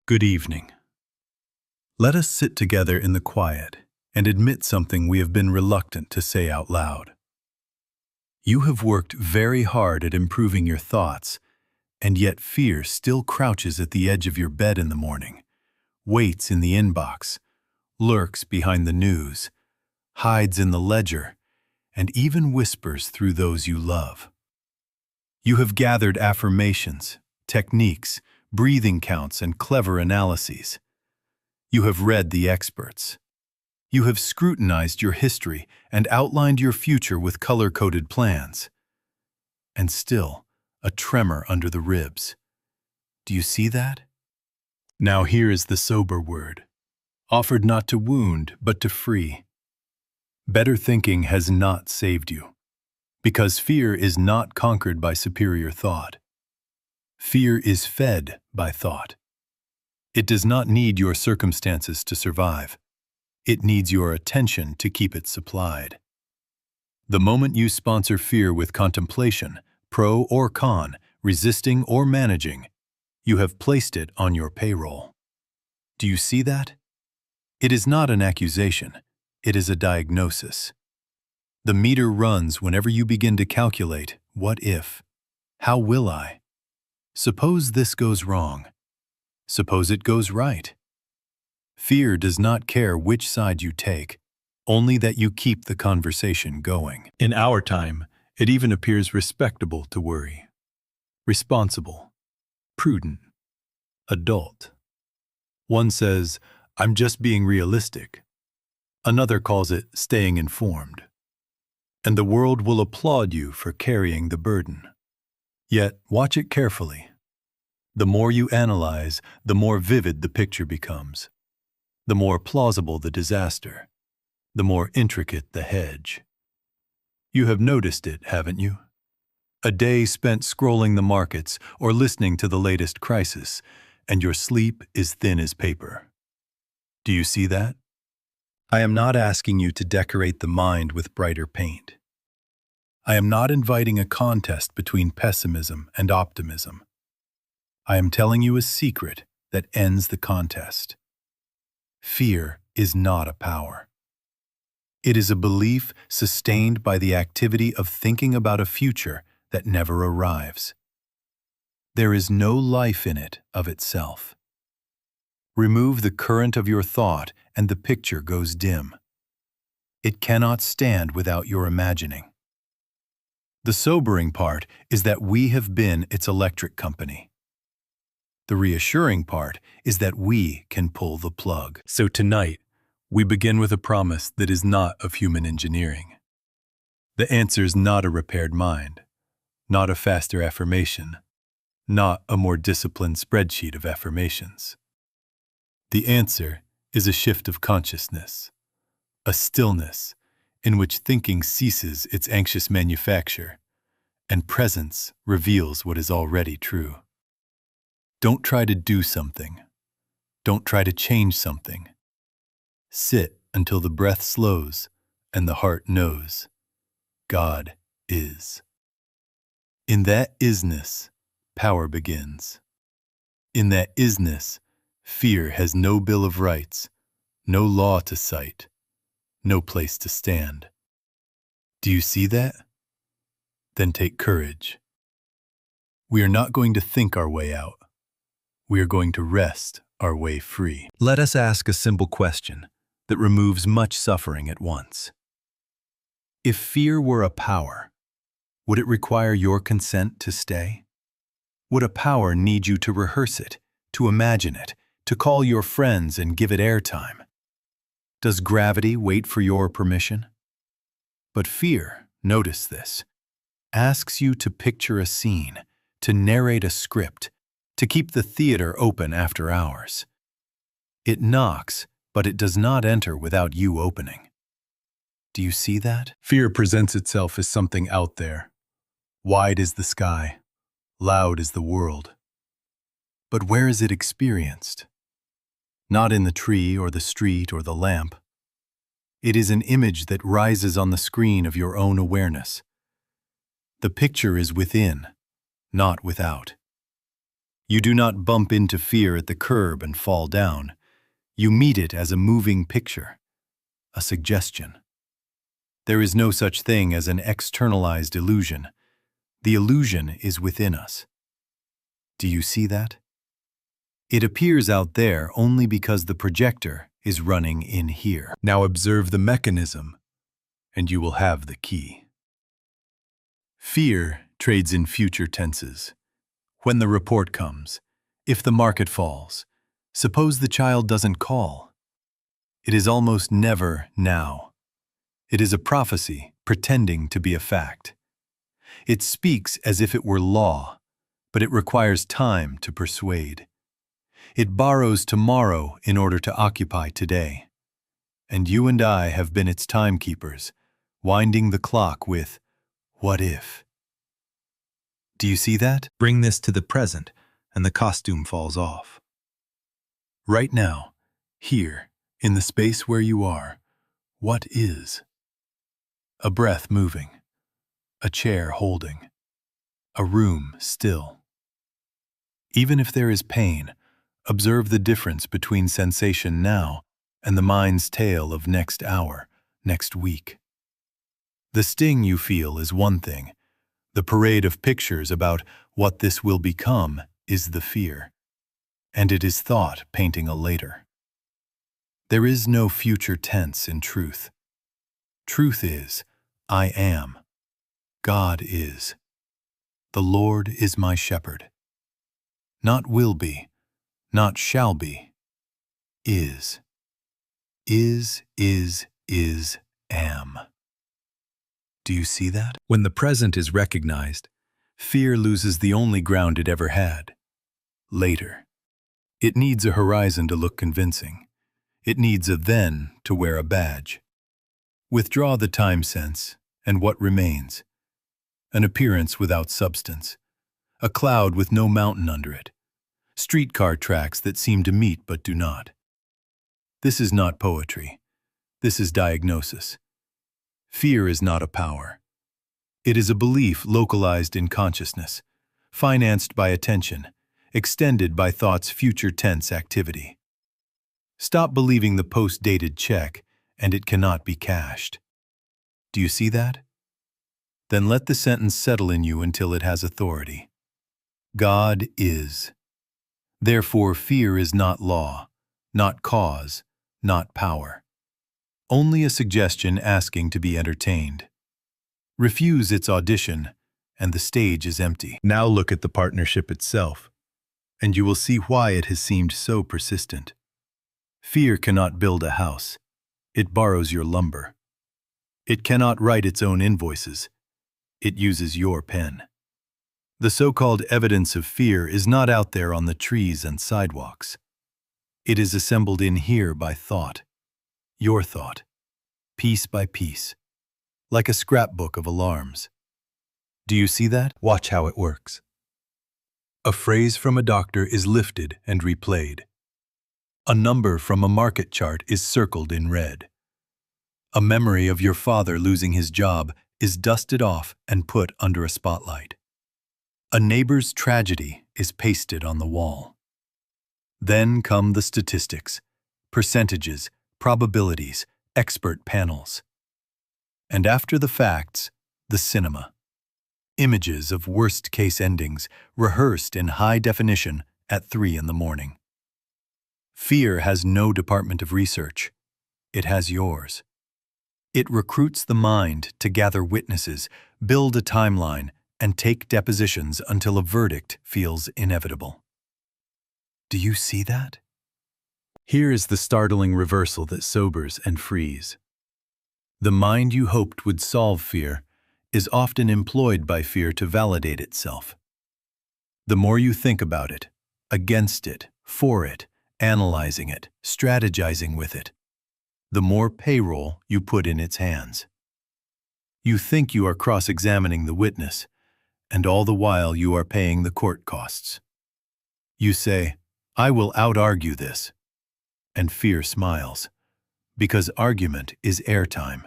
Good evening. Let us sit together in the quiet and admit something we have been reluctant to say out loud. You have worked very hard at improving your thoughts, and yet fear still crouches at the edge of your bed in the morning, waits in the inbox, lurks behind the news, hides in the ledger, and even whispers through those you love. You have gathered affirmations, techniques, breathing counts, and clever analyses. You have read the experts. You have scrutinized your history and outlined your future with color-coded plans. And still, a tremor under the ribs. Do you see that? Now here is the sober word, offered not to wound, but to free. Better thinking has not saved you, because fear is not conquered by superior thought. Fear is fed by thought. It does not need your circumstances to survive. It needs your attention to keep it supplied. The moment you sponsor fear with contemplation, pro or con, resisting or managing, you have placed it on your payroll. Do you see that? It is not an accusation. It is a diagnosis. The meter runs whenever you begin to calculate, what if? How will I? Suppose this goes wrong. Suppose it goes right. Fear does not care which side you take, only that you keep the conversation going. In our time, it even appears respectable to worry. Responsible, prudent, adult. One says, "I'm just being realistic." Another calls it staying informed. And the world will applaud you for carrying the burden. Yet, watch it carefully. The more you analyze, the more vivid the picture becomes. The more plausible the disaster. The more intricate the hedge. You have noticed it, haven't you? A day spent scrolling the markets or listening to the latest crisis, and your sleep is thin as paper. Do you see that? I am not asking you to decorate the mind with brighter paint. I am not inviting a contest between pessimism and optimism. I am telling you a secret that ends the contest. Fear is not a power. It is a belief sustained by the activity of thinking about a future that never arrives. There is no life in it of itself. Remove the current of your thought and the picture goes dim. It cannot stand without your imagining. The sobering part is that we have been its electric company. The reassuring part is that we can pull the plug. So tonight, we begin with a promise that is not of human engineering. The answer is not a repaired mind, not a faster affirmation, not a more disciplined spreadsheet of affirmations. The answer is a shift of consciousness, a stillness in which thinking ceases its anxious manufacture, and presence reveals what is already true. Don't try to do something. Don't try to change something. Sit until the breath slows and the heart knows God is. In that isness, power begins. In that isness, fear has no bill of rights, no law to cite, no place to stand. Do you see that? Then take courage. We are not going to think our way out. We are going to rest our way free. Let us ask a simple question that removes much suffering at once. If fear were a power, would it require your consent to stay? Would a power need you to rehearse it, to imagine it, to call your friends and give it airtime? Does gravity wait for your permission? But fear, notice this, asks you to picture a scene, to narrate a script, to keep the theater open after hours. It knocks, but it does not enter without you opening. Do you see that? Fear presents itself as something out there. Wide as the sky, loud as the world. But where is it experienced? Not in the tree or the street or the lamp. It is an image that rises on the screen of your own awareness. The picture is within, not without. You do not bump into fear at the curb and fall down. You meet it as a moving picture, a suggestion. There is no such thing as an externalized illusion. The illusion is within us. Do you see that? It appears out there only because the projector is running in here. Now observe the mechanism, and you will have the key. Fear trades in future tenses. When the report comes, if the market falls, suppose the child doesn't call. It is almost never now. It is a prophecy pretending to be a fact. It speaks as if it were law, but it requires time to persuade. It borrows tomorrow in order to occupy today. And you and I have been its timekeepers, winding the clock with, what if? Do you see that? Bring this to the present, and the costume falls off. Right now, here, in the space where you are, what is? A breath moving, a chair holding, a room still. Even if there is pain, observe the difference between sensation now and the mind's tale of next hour, next week. The sting you feel is one thing. The parade of pictures about what this will become is the fear. And it is thought painting a later. There is no future tense in truth. Truth is, I am. God is. The Lord is my shepherd. Not will be, not shall be. Is. Is, am. Do you see that? When the present is recognized, fear loses the only ground it ever had. Later. It needs a horizon to look convincing. It needs a then to wear a badge. Withdraw the time sense, and what remains? An appearance without substance. A cloud with no mountain under it. Streetcar tracks that seem to meet but do not. This is not poetry. This is diagnosis. Fear is not a power. It is a belief localized in consciousness, financed by attention, extended by thought's future tense activity. Stop believing the post-dated check, and it cannot be cashed. Do you see that? Then let the sentence settle in you until it has authority. God is. Therefore, fear is not law, not cause, not power. Only a suggestion asking to be entertained. Refuse its audition, and the stage is empty. Now look at the partnership itself, and you will see why it has seemed so persistent. Fear cannot build a house. It borrows your lumber. It cannot write its own invoices. It uses your pen. The so-called evidence of fear is not out there on the trees and sidewalks. It is assembled in here by thought. Your thought. Piece by piece. Like a scrapbook of alarms. Do you see that? Watch how it works. A phrase from a doctor is lifted and replayed. A number from a market chart is circled in red. A memory of your father losing his job is dusted off and put under a spotlight. A neighbor's tragedy is pasted on the wall. Then come the statistics, percentages, probabilities, expert panels. And after the facts, the cinema. Images of worst-case endings rehearsed in high definition at 3 in the morning. Fear has no department of research. It has yours. It recruits the mind to gather witnesses, build a timeline, and take depositions until a verdict feels inevitable. Do you see that? Here is the startling reversal that sobers and frees. The mind you hoped would solve fear is often employed by fear to validate itself. The more you think about it, against it, for it, analyzing it, strategizing with it, the more payroll you put in its hands. You think you are cross-examining the witness, and all the while you are paying the court costs. You say, I will out-argue this, and fear smiles, because argument is airtime.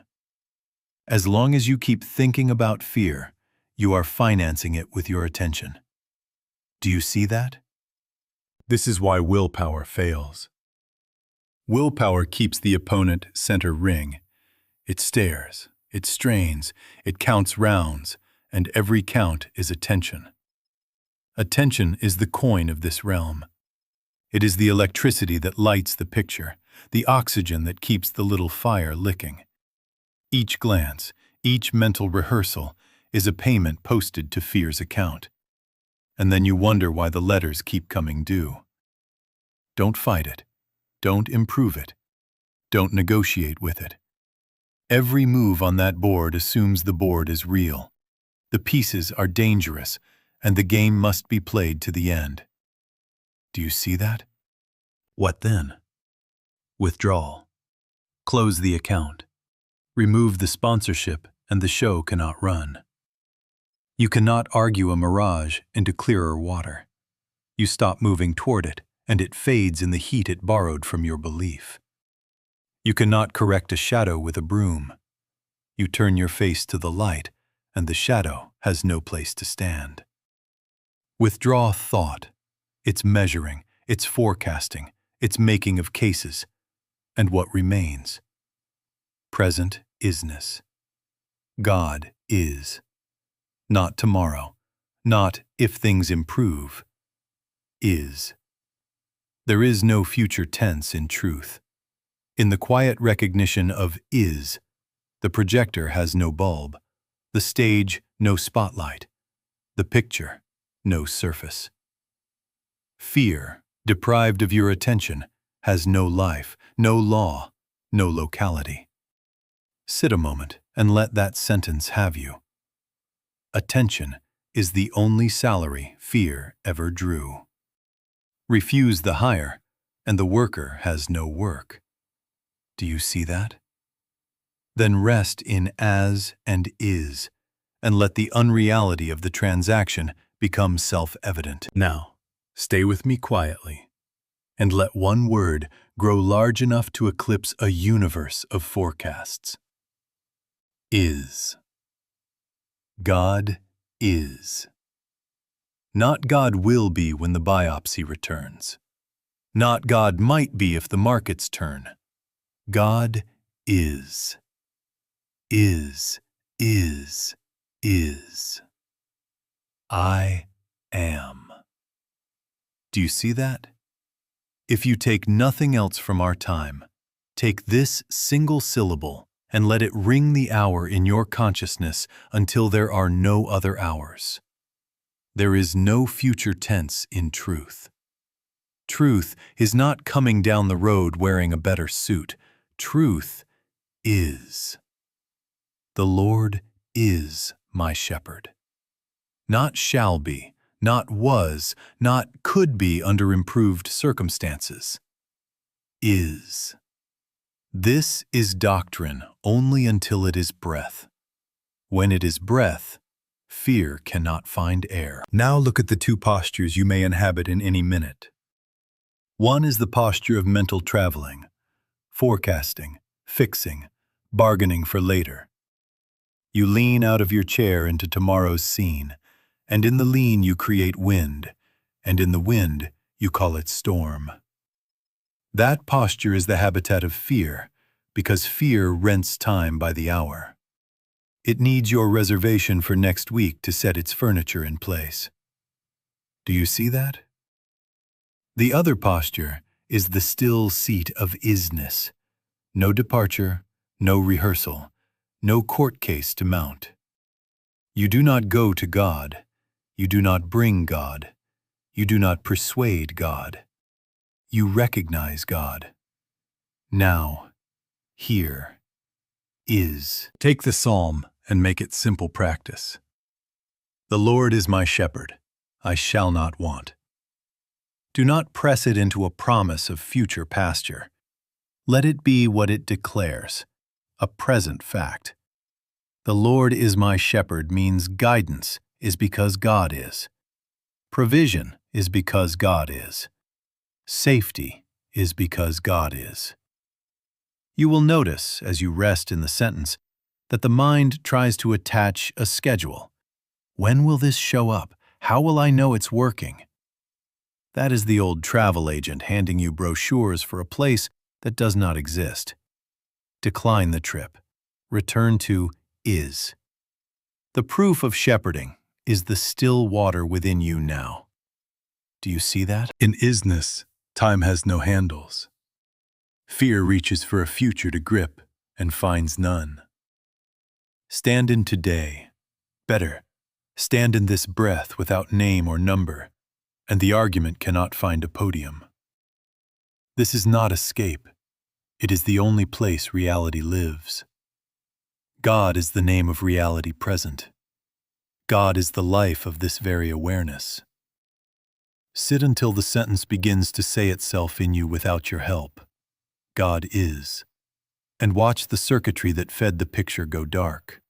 As long as you keep thinking about fear, you are financing it with your attention. Do you see that? This is why willpower fails. Willpower keeps the opponent center ring. It stares, it strains, it counts rounds, and every count is attention. Attention is the coin of this realm. It is the electricity that lights the picture, the oxygen that keeps the little fire licking. Each glance, each mental rehearsal, is a payment posted to fear's account. And then you wonder why the letters keep coming due. Don't fight it. Don't improve it. Don't negotiate with it. Every move on that board assumes the board is real. The pieces are dangerous, and the game must be played to the end. Do you see that? What then? Withdrawal. Close the account. Remove the sponsorship, and the show cannot run. You cannot argue a mirage into clearer water. You stop moving toward it, and it fades in the heat it borrowed from your belief. You cannot correct a shadow with a broom. You turn your face to the light, and the shadow has no place to stand. Withdraw thought, its measuring, its forecasting, its making of cases, and what remains? Present isness. God is. Not tomorrow, not if things improve. Is. There is no future tense in truth. In the quiet recognition of is, the projector has no bulb, the stage no spotlight, the picture no surface. Fear, deprived of your attention, has no life, no law, no locality. Sit a moment and let that sentence have you. Attention is the only salary fear ever drew. Refuse the hire, and the worker has no work. Do you see that? Then rest in as and is, and let the unreality of the transaction become self-evident. Now, stay with me quietly, and let one word grow large enough to eclipse a universe of forecasts. Is. God is. Not God will be when the biopsy returns. Not God might be if the markets turn. God is. Is. I am. Do you see that? If you take nothing else from our time, take this single syllable and let it ring the hour in your consciousness until there are no other hours. There is no future tense in truth. Truth is not coming down the road wearing a better suit. Truth is. The Lord is my shepherd. Not shall be, not was, not could be under improved circumstances. Is. This is doctrine only until it is breath. When it is breath, fear cannot find air. Now look at the two postures you may inhabit in any minute. One is the posture of mental traveling, forecasting, fixing, bargaining for later. You lean out of your chair into tomorrow's scene, and in the lean you create wind, and in the wind you call it storm. That posture is the habitat of fear, because fear rents time by the hour. It needs your reservation for next week to set its furniture in place. Do you see that? The other posture is the still seat of isness. No departure, no rehearsal, no court case to mount. You do not go to God. You do not bring God. You do not persuade God. You recognize God. Now, here, is. Take the psalm and make it simple practice. The Lord is my shepherd. I shall not want. Do not press it into a promise of future pasture. Let it be what it declares, a present fact. The Lord is my shepherd means guidance is because God is. Provision is because God is. Safety is because God is. You will notice, as you rest in the sentence, that the mind tries to attach a schedule. When will this show up? How will I know it's working? That is the old travel agent handing you brochures for a place that does not exist. Decline the trip. Return to is. The proof of shepherding is the still water within you now. Do you see that? In isness, time has no handles. Fear reaches for a future to grip and finds none. Stand in today. Better, stand in this breath without name or number, and the argument cannot find a podium. This is not escape. It is the only place reality lives. God is the name of reality present. God is the life of this very awareness. Sit until the sentence begins to say itself in you without your help. God is. And watch the circuitry that fed the picture go dark.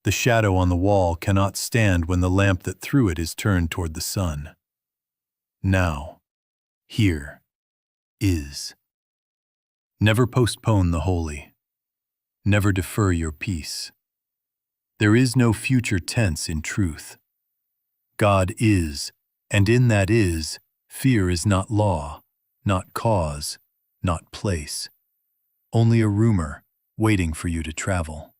The shadow on the wall cannot stand when the lamp that threw it is turned toward the sun. Now, here, is. Never postpone the holy. Never defer your peace. There is no future tense in truth. God is, and in that is, fear is not law, not cause, not place. Only a rumor waiting for you to travel.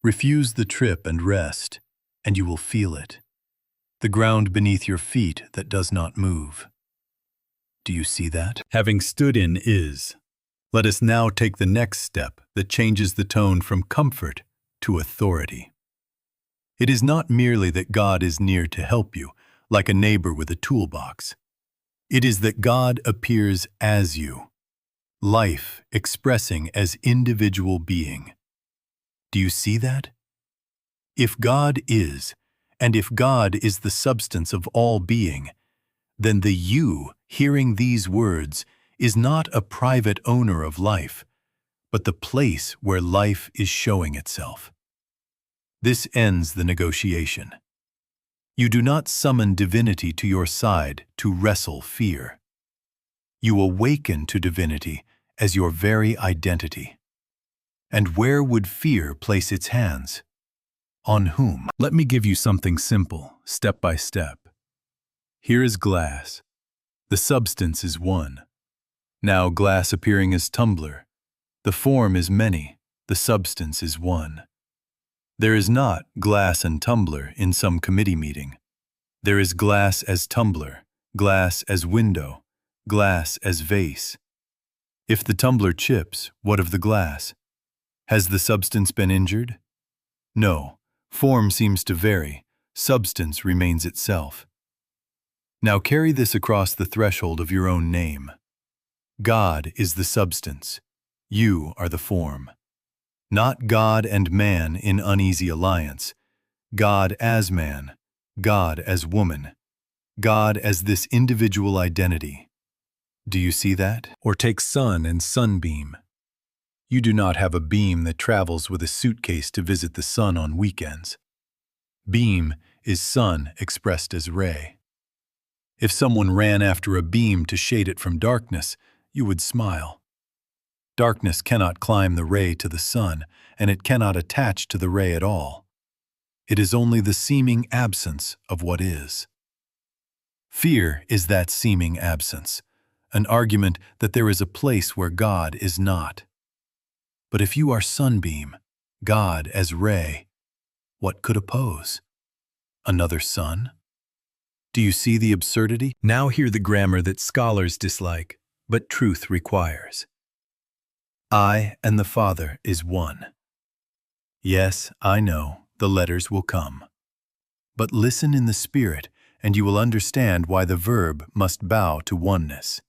Refuse the trip and rest, and you will feel it. The ground beneath your feet that does not move. Do you see that? Having stood in is, let us now take the next step that changes the tone from comfort to authority. It is not merely that God is near to help you, like a neighbor with a toolbox. It is that God appears as you, life expressing as individual being. Do you see that? If God is, and if God is the substance of all being, then the you hearing these words is not a private owner of life, but the place where life is showing itself. This ends the negotiation. You do not summon divinity to your side to wrestle fear. You awaken to divinity as your very identity. And where would fear place its hands? On whom? Let me give you something simple, step by step. Here is glass. The substance is one. Now glass appearing as tumbler. The form is many, the substance is one. There is not glass and tumbler in some committee meeting. There is glass as tumbler, glass as window, glass as vase. If the tumbler chips, what of the glass? Has the substance been injured? No, form seems to vary, substance remains itself. Now carry this across the threshold of your own name. God is the substance, you are the form. Not God and man in uneasy alliance, God as man, God as woman, God as this individual identity. Do you see that? Or take sun and sunbeam. You do not have a beam that travels with a suitcase to visit the sun on weekends. Beam is sun expressed as ray. If someone ran after a beam to shade it from darkness, you would smile. Darkness cannot climb the ray to the sun, and it cannot attach to the ray at all. It is only the seeming absence of what is. Fear is that seeming absence, an argument that there is a place where God is not. But if you are sunbeam, God as ray, what could oppose? Another sun? Do you see the absurdity? Now hear the grammar that scholars dislike, but truth requires. I and the Father is one. Yes, I know, the letters will come. But listen in the spirit, and you will understand why the verb must bow to oneness.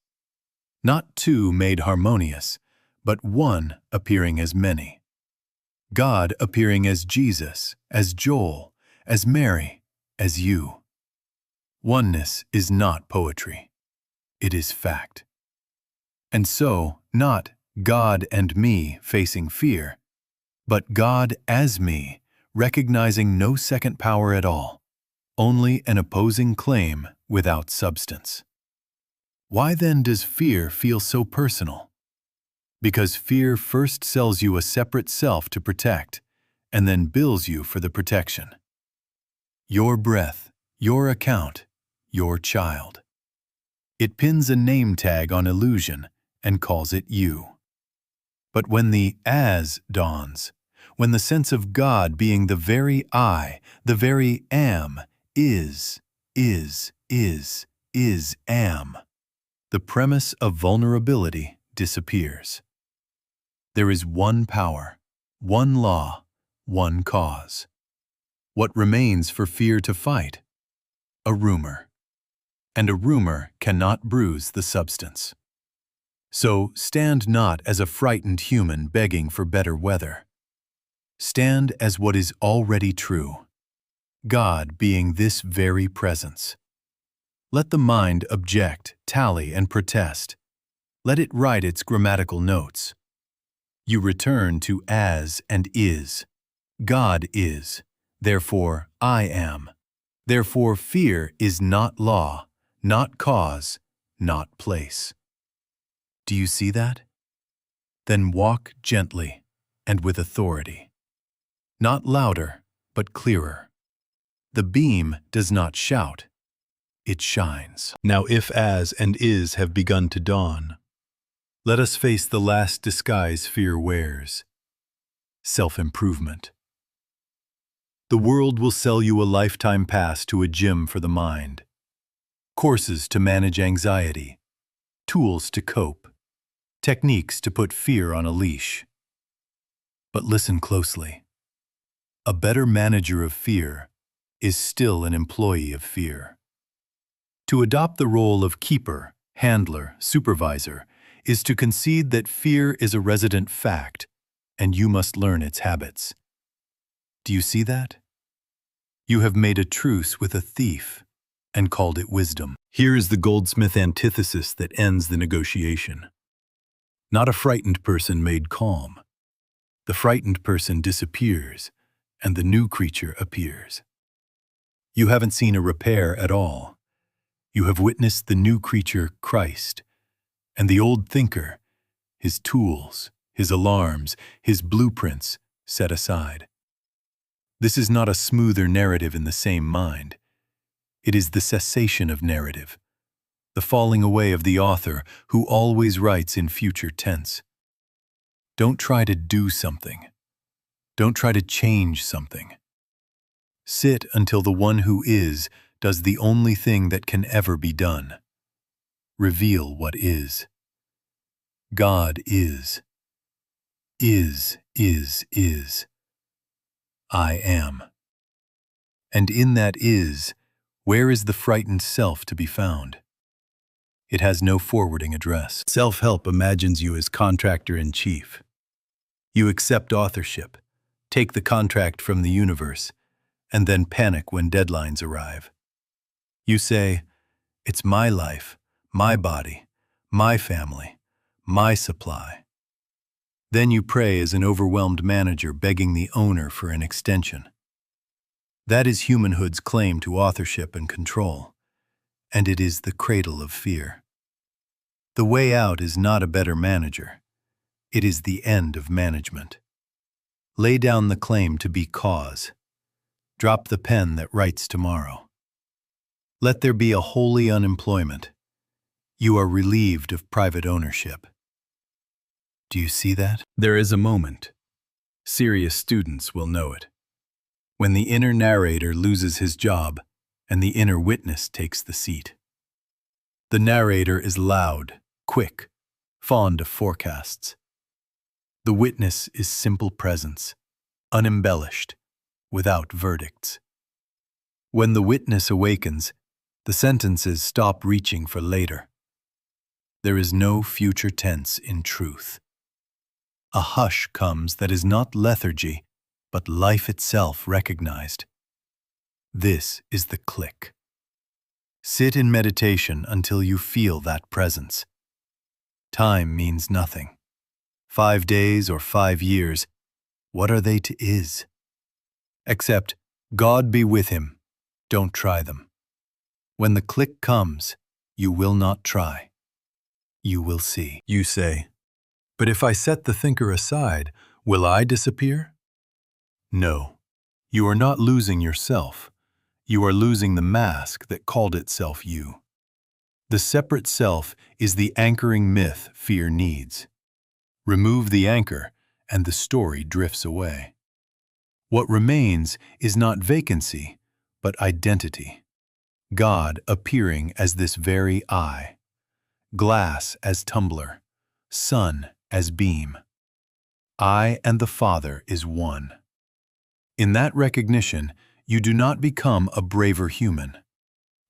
Not two made harmonious, but one appearing as many. God appearing as Jesus, as Joel, as Mary, as you. Oneness is not poetry. It is fact. And so, not God and me facing fear, but God as me, recognizing no second power at all, only an opposing claim without substance. Why then does fear feel so personal? Because fear first sells you a separate self to protect, and then bills you for the protection. Your breath, your account, your child. It pins a name tag on illusion and calls it you. But when the as dawns, when the sense of God being the very I, the very am, is, am, the premise of vulnerability disappears. There is one power, one law, one cause. What remains for fear to fight? A rumor. And a rumor cannot bruise the substance. So stand not as a frightened human begging for better weather. Stand as what is already true, God being this very presence. Let the mind object, tally, and protest. Let it write its grammatical notes. You return to as and is. God is. Therefore, I am. Therefore, fear is not law, not cause, not place. Do you see that? Then walk gently and with authority. Not louder, but clearer. The beam does not shout. It shines. Now if as and is have begun to dawn, let us face the last disguise fear wears. Self-improvement. The world will sell you a lifetime pass to a gym for the mind. Courses to manage anxiety. Tools to cope. Techniques to put fear on a leash. But listen closely. A better manager of fear is still an employee of fear. To adopt the role of keeper, handler, supervisor is to concede that fear is a resident fact, and you must learn its habits. Do you see that? You have made a truce with a thief and called it wisdom. Here is the goldsmith antithesis that ends the negotiation. Not a frightened person made calm. The frightened person disappears, and the new creature appears. You haven't seen a repair at all. You have witnessed the new creature, Christ, and the old thinker, his tools, his alarms, his blueprints set aside. This is not a smoother narrative in the same mind. It is the cessation of narrative, the falling away of the author who always writes in future tense. Don't try to do something. Don't try to change something. Sit until the one who is does the only thing that can ever be done. Reveal what is. God is. Is. I am. And in that is, where is the frightened self to be found? It has no forwarding address. Self-help imagines you as contractor-in-chief. You accept authorship, take the contract from the universe, and then panic when deadlines arrive. You say, it's my life, my body, my family, my supply. Then you pray as an overwhelmed manager begging the owner for an extension. That is humanhood's claim to authorship and control, and it is the cradle of fear. The way out is not a better manager. It is the end of management. Lay down the claim to be cause. Drop the pen that writes tomorrow. Let there be a holy unemployment. You are relieved of private ownership. Do you see that? There is a moment. Serious students will know it. When the inner narrator loses his job and the inner witness takes the seat. The narrator is loud, quick, fond of forecasts. The witness is simple presence, unembellished, without verdicts. When the witness awakens, the sentences stop reaching for later. There is no future tense in truth. A hush comes that is not lethargy, but life itself recognized. This is the click. Sit in meditation until you feel that presence. Time means nothing. 5 days or 5 years, what are they to is? Except, God be with him, don't try them. When the click comes, you will not try. You will see. You say, but if I set the thinker aside, will I disappear? No, you are not losing yourself. You are losing the mask that called itself you. The separate self is the anchoring myth fear needs. Remove the anchor, and the story drifts away. What remains is not vacancy, but identity. God appearing as this very I, glass as tumbler, sun as beam. I and the Father is one. In that recognition, you do not become a braver human.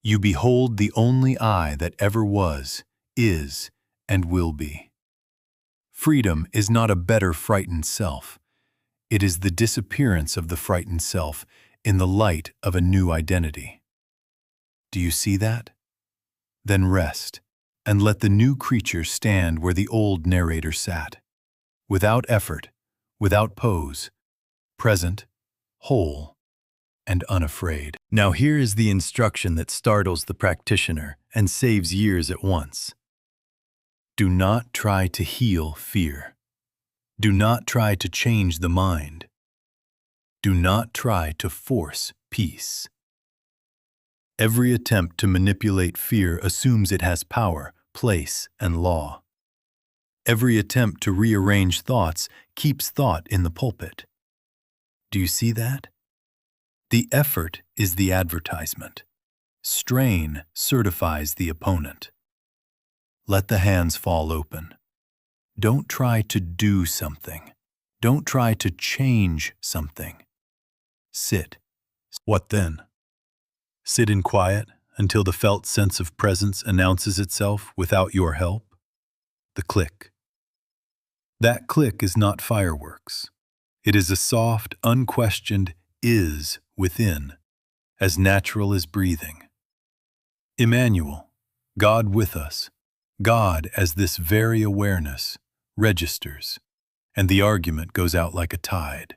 You behold the only I that ever was, is, and will be. Freedom is not a better frightened self. It is the disappearance of the frightened self in the light of a new identity. Do you see that? Then rest, and let the new creature stand where the old narrator sat, without effort, without pose, present, whole, and unafraid. Now here is the instruction that startles the practitioner and saves years at once. Do not try to heal fear. Do not try to change the mind. Do not try to force peace. Every attempt to manipulate fear assumes it has power, place, and law. Every attempt to rearrange thoughts keeps thought in the pulpit. Do you see that? The effort is the advertisement. Strain certifies the opponent. Let the hands fall open. Don't try to do something. Don't try to change something. Sit. What then? Sit in quiet until the felt sense of presence announces itself without your help? The click. That click is not fireworks. It is a soft, unquestioned is within, as natural as breathing. Emmanuel, God with us, God as this very awareness, registers, and the argument goes out like a tide.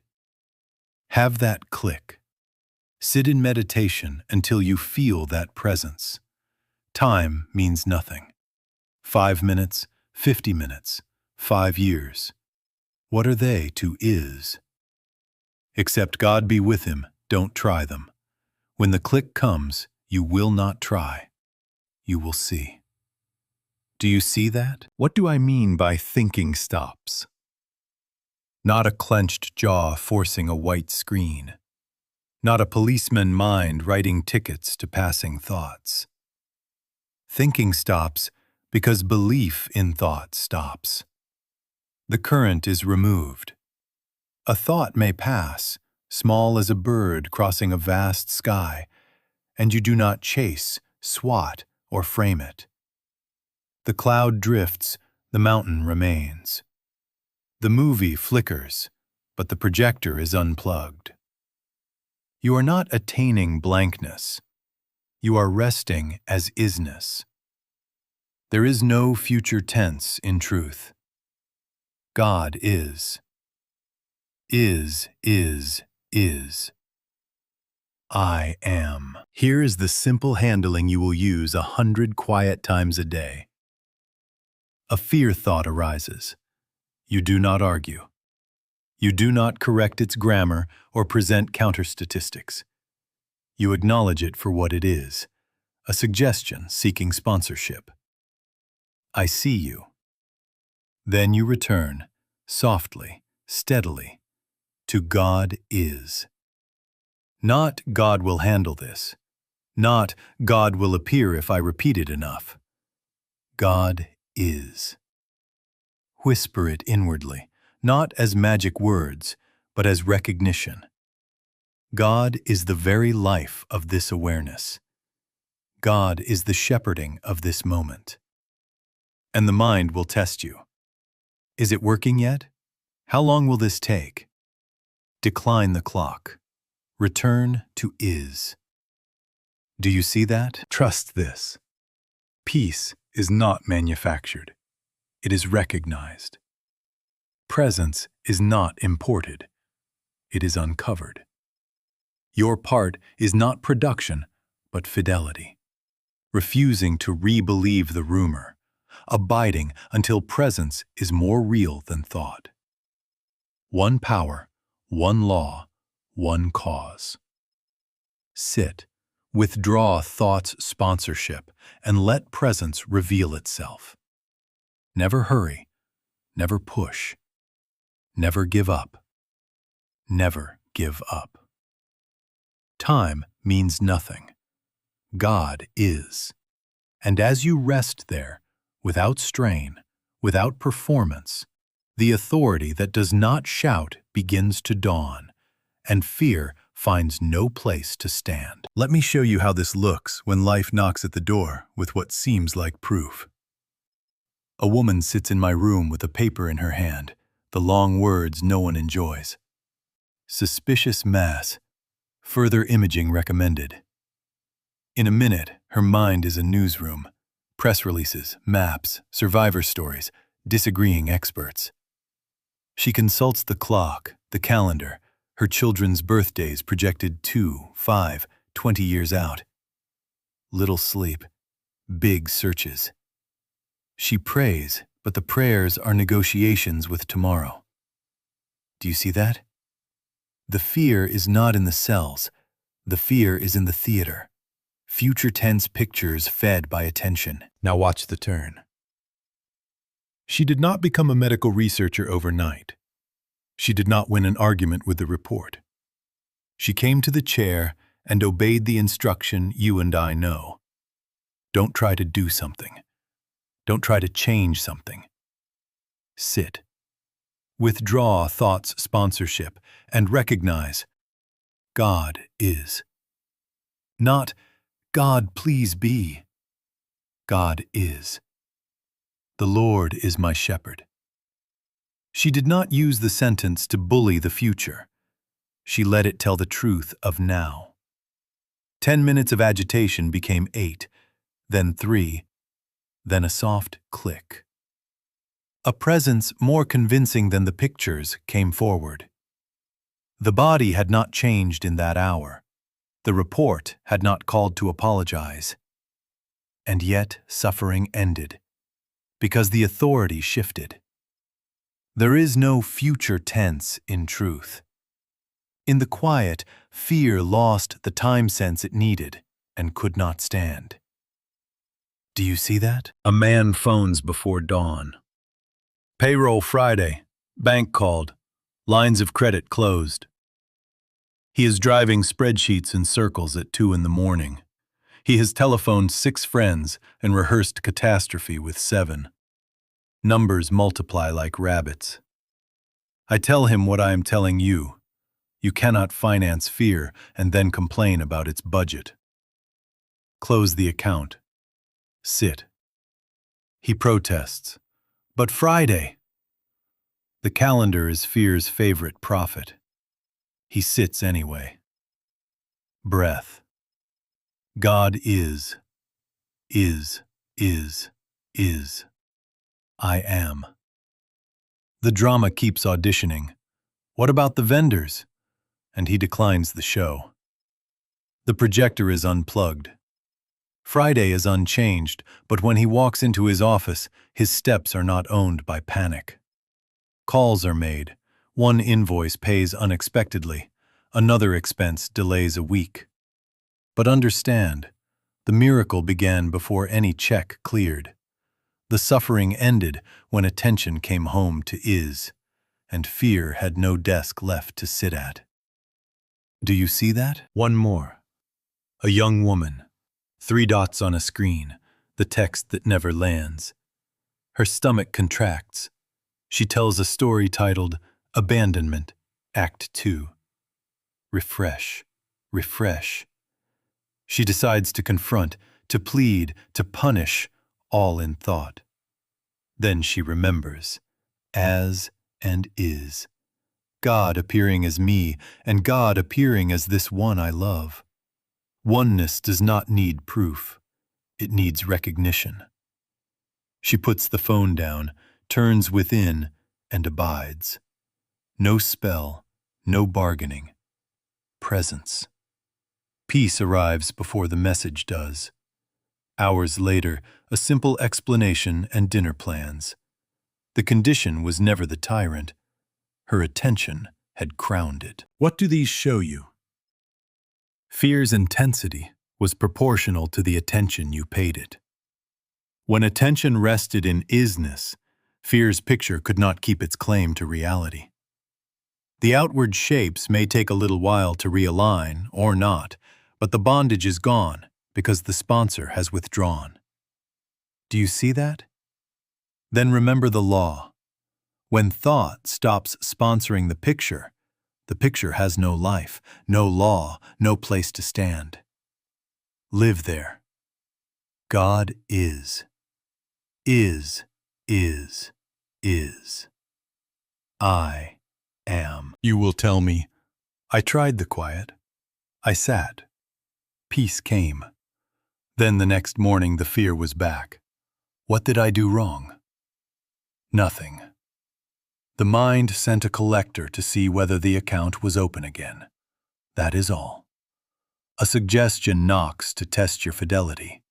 Have that click. Sit in meditation until you feel that presence. Time means nothing. 5 minutes, 50 minutes, 5 years. What are they to is? Except God be with him, don't try them. When the click comes, you will not try. You will see. Do you see that? What do I mean by thinking stops? Not a clenched jaw forcing a white screen. Not a policeman mind writing tickets to passing thoughts. Thinking stops because belief in thought stops. The current is removed. A thought may pass, small as a bird crossing a vast sky, and you do not chase, swat, or frame it. The cloud drifts, the mountain remains. The movie flickers, but the projector is unplugged. You are not attaining blankness. You are resting as isness. There is no future tense in truth. God is. Is. I am. Here is the simple handling you will use 100 quiet times a day. A fear thought arises. You do not argue. You do not correct its grammar or present counter-statistics. You acknowledge it for what it is, a suggestion seeking sponsorship. I see you. Then you return, softly, steadily, to God is. Not God will handle this. Not God will appear if I repeat it enough. God is. Whisper it inwardly, not as magic words, but as recognition. God is the very life of this awareness. God is the shepherding of this moment. And the mind will test you. Is it working yet? How long will this take? Decline the clock. Return to is. Do you see that? Trust this. Peace is not manufactured. It is recognized. Presence is not imported. It is uncovered. Your part is not production, but fidelity. Refusing to re-believe the rumor. Abiding until presence is more real than thought. One power, one law, one cause. Sit Withdraw thought's sponsorship and let presence reveal itself. Never hurry, never push, never give up, never give up. Time means nothing. God is. And as you rest there, without strain, without performance, the authority that does not shout begins to dawn, and fear finds no place to stand. Let me show you how this looks when life knocks at the door with what seems like proof. A woman sits in my room with a paper in her hand, the long words no one enjoys. Suspicious mass. Further imaging recommended. In a minute, her mind is a newsroom. Press releases, maps, survivor stories, disagreeing experts. She consults the clock, the calendar, her children's birthdays projected 2, 5, 20 years out. Little sleep, big searches. She prays, but the prayers are negotiations with tomorrow. Do you see that? The fear is not in the cells. The fear is in the theater. Future tense pictures fed by attention. Now watch the turn. She did not become a medical researcher overnight. She did not win an argument with the report. She came to the chair and obeyed the instruction you and I know. Don't try to do something. Don't try to change something. Sit. Withdraw thought's sponsorship and recognize God is. Not God please be. God is. The Lord is my shepherd. She did not use the sentence to bully the future. She let it tell the truth of now. 10 minutes of agitation became 8, then 3, then a soft click. A presence more convincing than the pictures came forward. The body had not changed in that hour. The report had not called to apologize. And yet suffering ended, because the authority shifted. There is no future tense in truth. In the quiet, fear lost the time sense it needed and could not stand. Do you see that? A man phones before dawn. Payroll Friday. Bank called. Lines of credit closed. He is driving spreadsheets in circles at 2 in the morning. He has telephoned 6 friends and rehearsed catastrophe with 7. Numbers multiply like rabbits. I tell him what I am telling you. You cannot finance fear and then complain about its budget. Close the account. Sit. He protests. But Friday. The calendar is fear's favorite prophet. He sits anyway. Breath. God is. I am. The drama keeps auditioning. What about the vendors? And he declines the show. The projector is unplugged. Friday is unchanged, but when he walks into his office, his steps are not owned by panic. Calls are made. One invoice pays unexpectedly. Another expense delays a week. But understand, the miracle began before any check cleared. The suffering ended when attention came home to is, and fear had no desk left to sit at. Do you see that? One more. A young woman. 3 dots on a screen, the text that never lands. Her stomach contracts. She tells a story titled Abandonment, Act 2. Refresh, refresh. She decides to confront, to plead, to punish, all in thought. Then she remembers, as and is. God appearing as me, and God appearing as this one I love. Oneness does not need proof. It needs recognition. She puts the phone down, turns within, and abides. No spell, no bargaining. Presence. Peace arrives before the message does. Hours later, a simple explanation and dinner plans. The condition was never the tyrant. Her attention had crowned it. What do these show you? Fear's intensity was proportional to the attention you paid it. When attention rested in isness, fear's picture could not keep its claim to reality. The outward shapes may take a little while to realign, or not, but the bondage is gone because the sponsor has withdrawn. Do you see that? Then remember the law. When thought stops sponsoring the picture has no life, no law, no place to stand. Live there. God is. Is. I am. You will tell me, I tried the quiet. I sat. Peace came. Then the next morning the fear was back. What did I do wrong? Nothing. The mind sent a collector to see whether the account was open again. That is all. A suggestion knocks to test your fidelity.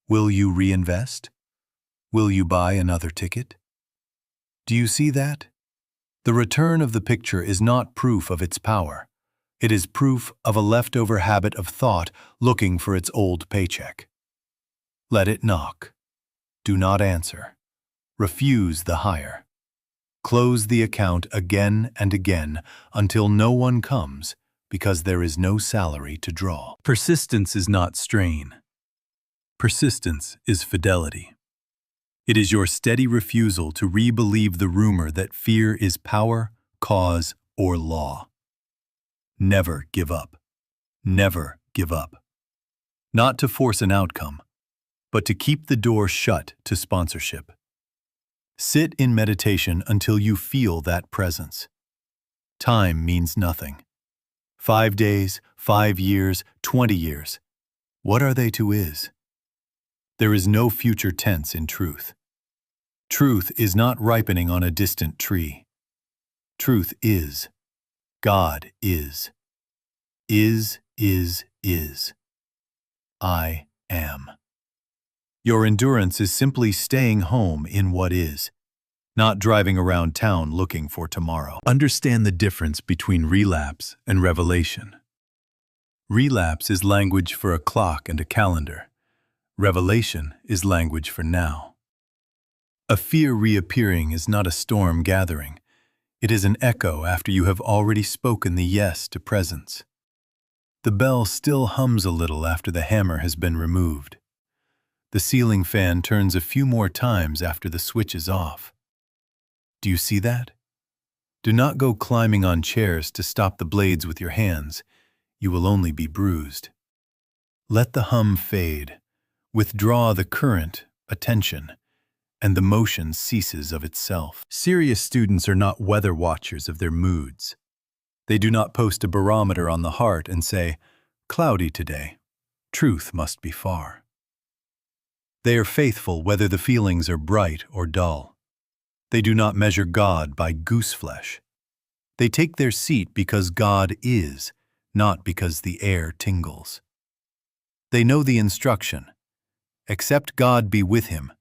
Will you reinvest? Will you buy another ticket? Do you see that? The return of the picture is not proof of its power. It is proof of a leftover habit of thought looking for its old paycheck. Let it knock. Do not answer. Refuse the hire. Close the account again and again until no one comes because there is no salary to draw. Persistence is not strain. Persistence is fidelity. It is your steady refusal to re-believe the rumor that fear is power, cause, or law. Never give up. Never give up. Not to force an outcome, but to keep the door shut to sponsorship. Sit in meditation until you feel that presence. Time means nothing. 5 days, 5 years, 20 years. What are they to is? There is no future tense in truth. Truth is not ripening on a distant tree. Truth is. God is. Is. I am. Your endurance is simply staying home in what is, not driving around town looking for tomorrow. Understand the difference between relapse and revelation. Relapse is language for a clock and a calendar. Revelation is language for now. A fear reappearing is not a storm gathering. It is an echo after you have already spoken the yes to presence. The bell still hums a little after the hammer has been removed. The ceiling fan turns a few more times after the switch is off. Do you see that? Do not go climbing on chairs to stop the blades with your hands. You will only be bruised. Let the hum fade. Withdraw the current, attention, and the motion ceases of itself. Serious students are not weather watchers of their moods. They do not post a barometer on the heart and say, "Cloudy today. Truth must be far." They are faithful whether the feelings are bright or dull. They do not measure God by gooseflesh. They take their seat because God is, not because the air tingles. They know the instruction. Except God be with him,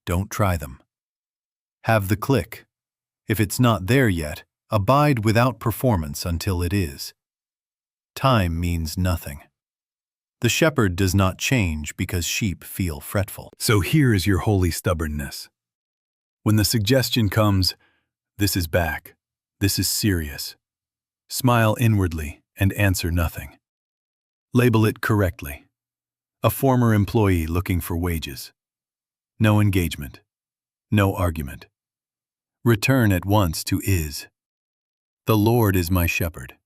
don't try them. Have the click. If it's not there yet, abide without performance until it is. Time means nothing. The shepherd does not change because sheep feel fretful. So here is your holy stubbornness. When the suggestion comes, this is back, this is serious, smile inwardly and answer nothing. Label it correctly. A former employee looking for wages. No engagement. No argument. Return at once to is. The Lord is my shepherd.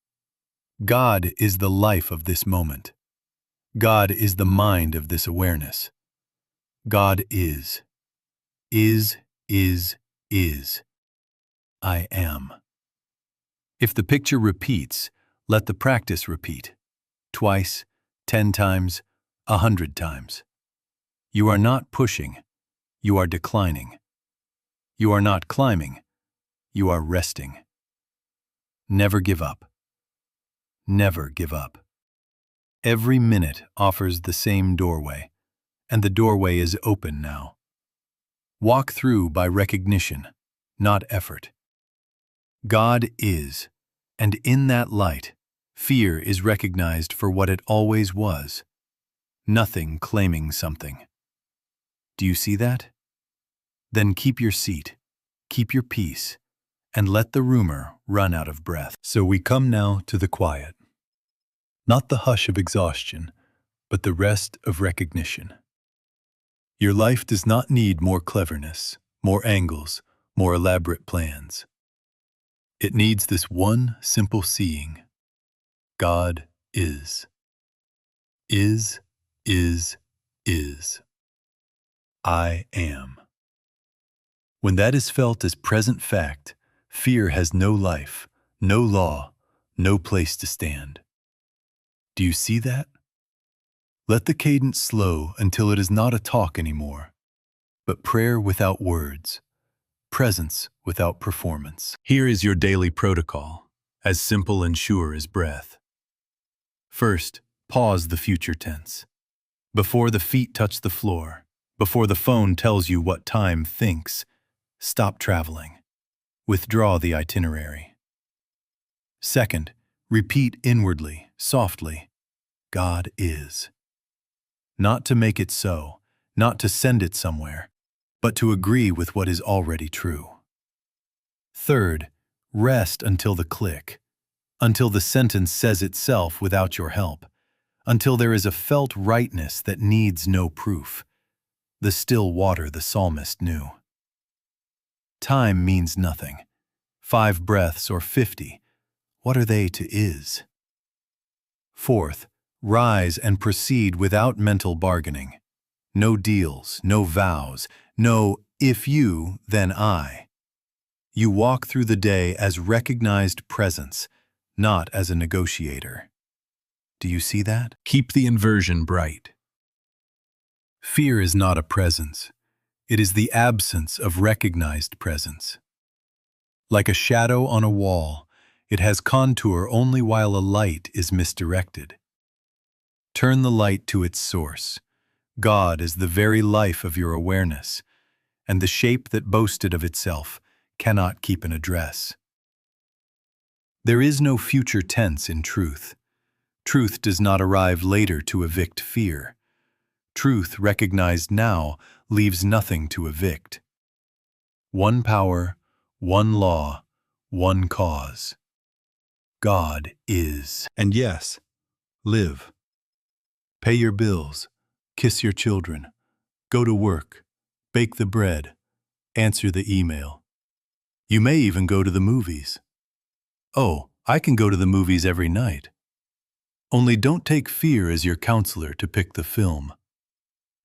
God is the life of this moment. God is the mind of this awareness. God is. Is. I am. If the picture repeats, let the practice repeat. Twice, 10 times, 100 times. You are not pushing, you are declining. You are not climbing, you are resting. Never give up. Never give up. Every minute offers the same doorway, and the doorway is open now. Walk through by recognition, not effort. God is, and in that light, fear is recognized for what it always was, nothing claiming something. Do you see that? Then keep your seat, keep your peace, and let the rumor run out of breath. So we come now to the quiet. Not the hush of exhaustion, but the rest of recognition. Your life does not need more cleverness, more angles, more elaborate plans. It needs this one simple seeing. God is. Is, is, is. I am. When that is felt as present fact, fear has no life, no law, no place to stand. Do you see that? Let the cadence slow until it is not a talk anymore, but prayer without words, presence without performance. Here is your daily protocol, as simple and sure as breath. First, pause the future tense. Before the feet touch the floor, before the phone tells you what time thinks, stop traveling. Withdraw the itinerary. Second, repeat inwardly, softly, God is. Not to make it so, not to send it somewhere, but to agree with what is already true. Third, rest until the click, until the sentence says itself without your help, until there is a felt rightness that needs no proof, the still water the psalmist knew. Time means nothing. 5 breaths or 50, what are they to is? Fourth, rise and proceed without mental bargaining. No deals, no vows, no if you, then I. You walk through the day as recognized presence, not as a negotiator. Do you see that? Keep the inversion bright. Fear is not a presence. It is the absence of recognized presence. Like a shadow on a wall, it has contour only while a light is misdirected. Turn the light to its source. God is the very life of your awareness, and the shape that boasted of itself cannot keep an address. There is no future tense in truth. Truth does not arrive later to evict fear. Truth recognized now leaves nothing to evict. One power, one law, one cause. God is. And yes, live. Pay your bills, kiss your children, go to work, bake the bread, answer the email. You may even go to the movies. Oh, I can go to the movies every night. Only don't take fear as your counselor to pick the film.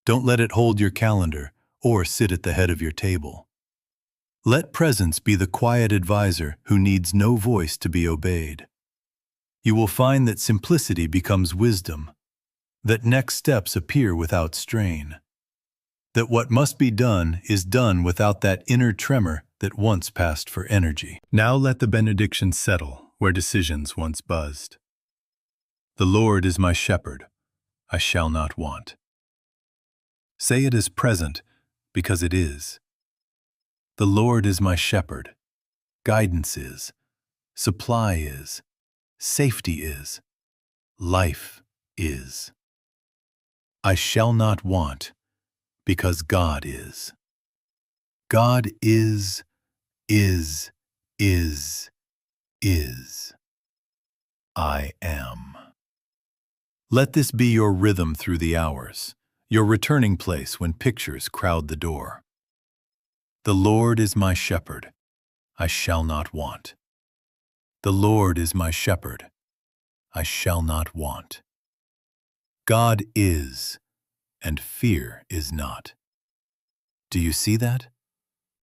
Don't let it hold your calendar or sit at the head of your table. Let presence be the quiet advisor who needs no voice to be obeyed. You will find that simplicity becomes wisdom, that next steps appear without strain, that what must be done is done without that inner tremor that once passed for energy. Now let the benediction settle where decisions once buzzed. The Lord is my shepherd, I shall not want. Say it as present because it is. The Lord is my shepherd. Guidance is. Supply is. Safety is. Life is. I shall not want because God is. God is, is, is, is. I am. Let this be your rhythm through the hours, your returning place when pictures crowd the door. The Lord is my shepherd, I shall not want. The Lord is my shepherd, I shall not want. God is, and fear is not. Do you see that?